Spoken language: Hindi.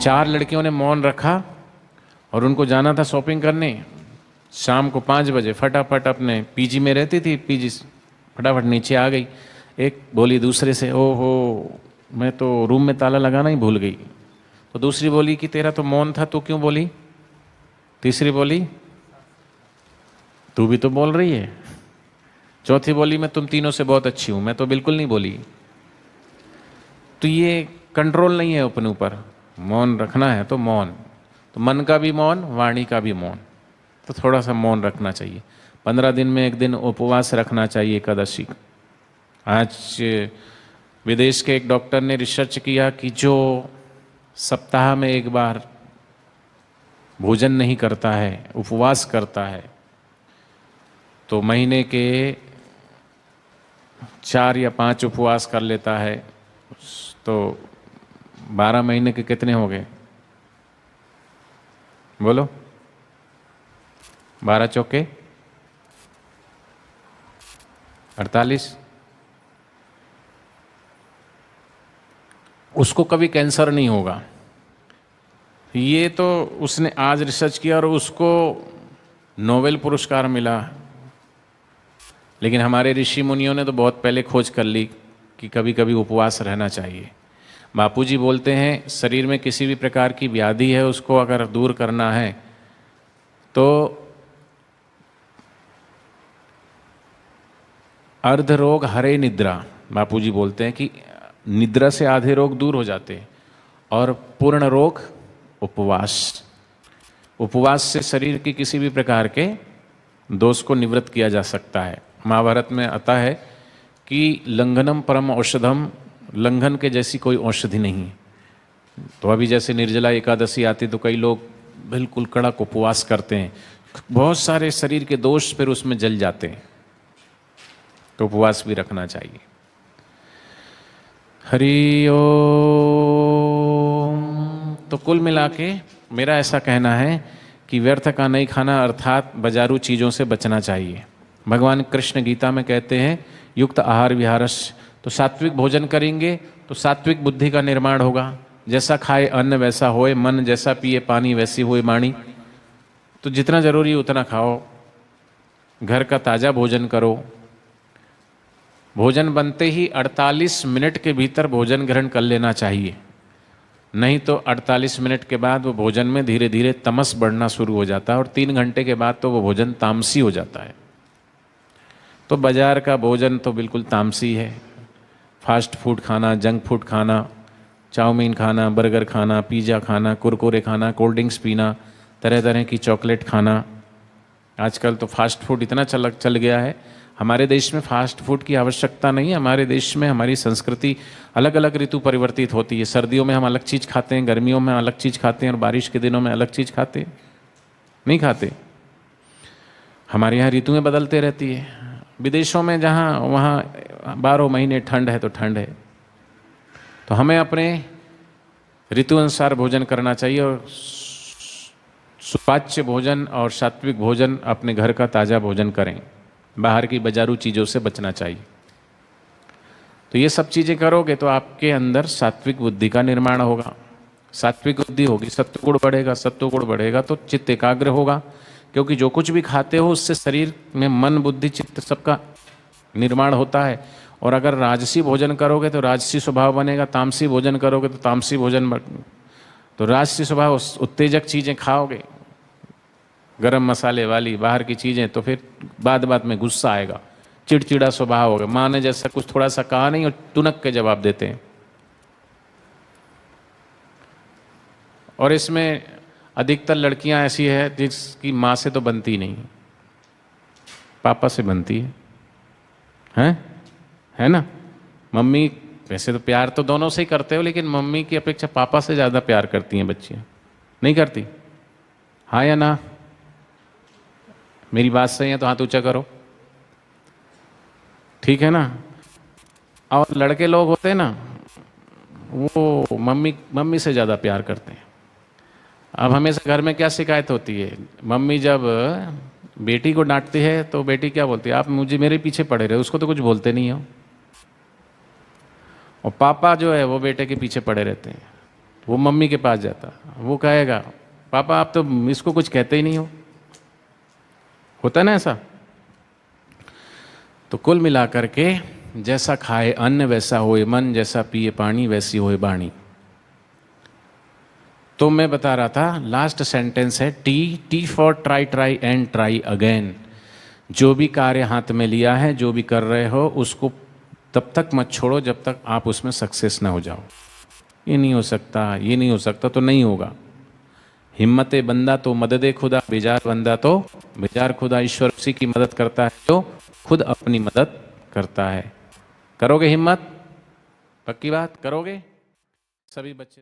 चार लड़कियों ने मौन रखा और उनको जाना था शॉपिंग करने। शाम को 5 बजे फटाफट अपने पीजी में रहती थी, पीजी फटाफट नीचे आ गई। एक बोली दूसरे से, ओहो मैं तो रूम में ताला लगाना ही भूल गई। तो दूसरी बोली कि तेरा तो मौन था, तू क्यों बोली? तीसरी बोली तू भी तो बोल रही है। चौथी बोली मैं तुम तीनों से बहुत अच्छी हूं, मैं तो बिल्कुल नहीं बोली। तो ये कंट्रोल नहीं है अपने ऊपर। मौन रखना है तो मौन, तो मन का भी मौन, वाणी का भी मौन, तो थोड़ा सा मौन रखना चाहिए। 15 दिन में एक दिन उपवास रखना चाहिए एकादशी। आज विदेश के एक डॉक्टर ने रिसर्च किया कि जो सप्ताह में एक बार भोजन नहीं करता है, उपवास करता है, तो महीने के 4 या 5 उपवास कर लेता है, तो 12 महीने के कितने हो गए? बोलो। 12 चौके 48। उसको कभी कैंसर नहीं होगा। ये तो उसने आज रिसर्च किया और उसको नोबेल पुरस्कार मिला। लेकिन हमारे ऋषि मुनियों ने तो बहुत पहले खोज कर ली कि कभी कभी उपवास रहना चाहिए। बापूजी बोलते हैं शरीर में किसी भी प्रकार की व्याधि है, उसको अगर दूर करना है तो अर्ध रोग हरे निद्रा। बापूजी बोलते हैं कि निद्रा से आधे रोग दूर हो जाते हैं और पूर्ण रोग उपवास। उपवास से शरीर की किसी भी प्रकार के दोष को निवृत्त किया जा सकता है। महाभारत में आता है कि लंघनम परम औषधम, लंघन के जैसी कोई औषधि नहीं। तो अभी जैसे निर्जला एकादशी आती तो कई लोग बिल्कुल कड़क उपवास करते हैं, बहुत सारे शरीर के दोष फिर उसमें जल जाते हैं, तो उपवास भी रखना चाहिए। हरि ओम। तो कुल मिला के मेरा ऐसा कहना है कि व्यर्थ का नहीं खाना, अर्थात बाजारू चीज़ों से बचना चाहिए। भगवान कृष्ण गीता में कहते हैं युक्त आहार विहारस्य, तो सात्विक भोजन करेंगे तो सात्विक बुद्धि का निर्माण होगा। जैसा खाए अन्न वैसा होए मन, जैसा पिए पानी वैसी होए वाणी। तो जितना जरूरी है उतना खाओ, घर का ताज़ा भोजन करो। भोजन बनते ही 48 मिनट के भीतर भोजन ग्रहण कर लेना चाहिए, नहीं तो 48 मिनट के बाद वो भोजन में धीरे धीरे तमस बढ़ना शुरू हो जाता है और 3 घंटे के बाद तो वो भोजन तामसी हो जाता है। तो बाजार का भोजन तो बिल्कुल तामसी है। फास्ट फूड खाना, जंक फूड खाना, चाउमीन खाना, बर्गर खाना, पिज़्ज़ा खाना, कुरकुरे खाना, कोल्ड ड्रिंक्स पीना, तरह तरह की चॉकलेट खाना। आजकल तो फास्ट फूड इतना चल गया है। हमारे देश में फास्ट फूड की आवश्यकता नहीं है। हमारे देश में हमारी संस्कृति अलग अलग ऋतु परिवर्तित होती है। सर्दियों में हम अलग चीज़ खाते हैं, गर्मियों में अलग चीज़ खाते हैं और बारिश के दिनों में अलग चीज़ खाते हैं। नहीं खाते। हमारे यहाँ ऋतुएं बदलते रहती है। विदेशों में जहाँ वहाँ 12 महीने ठंड है तो ठंड है। तो हमें अपने ऋतु अनुसार भोजन करना चाहिए और सुपाच्य भोजन और सात्विक भोजन अपने घर का ताज़ा भोजन करें। बाहर की बाजारू चीज़ों से बचना चाहिए। तो ये सब चीज़ें करोगे तो आपके अंदर सात्विक बुद्धि का निर्माण होगा। सात्विक बुद्धि होगी, सत्वगुण बढ़ेगा, सत्वगुण बढ़ेगा तो चित्त एकाग्र होगा, क्योंकि जो कुछ भी खाते हो उससे शरीर में मन बुद्धि चित्त सबका निर्माण होता है। और अगर राजसी भोजन करोगे तो राजसी स्वभाव बनेगा, तामसी भोजन करोगे तो तामसी भोजन तो राजसी स्वभाव उत्तेजक चीज़ें खाओगे, गरम मसाले वाली बाहर की चीज़ें, तो फिर बाद में गुस्सा आएगा, चिड़चिड़ा स्वभाव होगा। माँ ने जैसा कुछ थोड़ा सा कहा नहीं और तुनक के जवाब देते हैं। और इसमें अधिकतर लड़कियां ऐसी है जिसकी माँ से तो बनती नहीं, पापा से बनती है ना। मम्मी वैसे तो प्यार तो दोनों से ही करते हो, लेकिन मम्मी की अपेक्षा पापा से ज़्यादा प्यार करती हैं बच्चियाँ। नहीं करती? हाँ या ना? मेरी बात सही है तो हाथ ऊंचा करो। ठीक है ना। और लड़के लोग होते हैं ना, वो मम्मी मम्मी से ज़्यादा प्यार करते हैं। अब हमेशा घर में क्या शिकायत होती है, मम्मी जब बेटी को डांटती है तो बेटी क्या बोलती है, आप मुझे मेरे पीछे पड़े रहे, उसको तो कुछ बोलते नहीं हो। और पापा जो है वो बेटे के पीछे पड़े रहते हैं, वो मम्मी के पास जाता, वो कहेगा पापा आप तो इसको कुछ कहते ही नहीं हो। होता है ना ऐसा। तो कुल मिलाकर के जैसा खाए अन्न वैसा होए मन, जैसा पिए पानी वैसी होए बाणी। तो मैं बता रहा था, लास्ट सेंटेंस है T for try, try and try again. जो भी कार्य हाथ में लिया है, जो भी कर रहे हो, उसको तब तक मत छोड़ो जब तक आप उसमें सक्सेस ना हो जाओ। ये नहीं हो सकता, ये नहीं हो सकता, तो नहीं होगा। हिम्मत बंदा तो मदद खुदा, बेजार बंदा तो बेजार खुदा। ईश्वर उसी की मदद करता है जो खुद अपनी मदद करता है। करोगे हिम्मत? पक्की बात करोगे? सभी बच्चे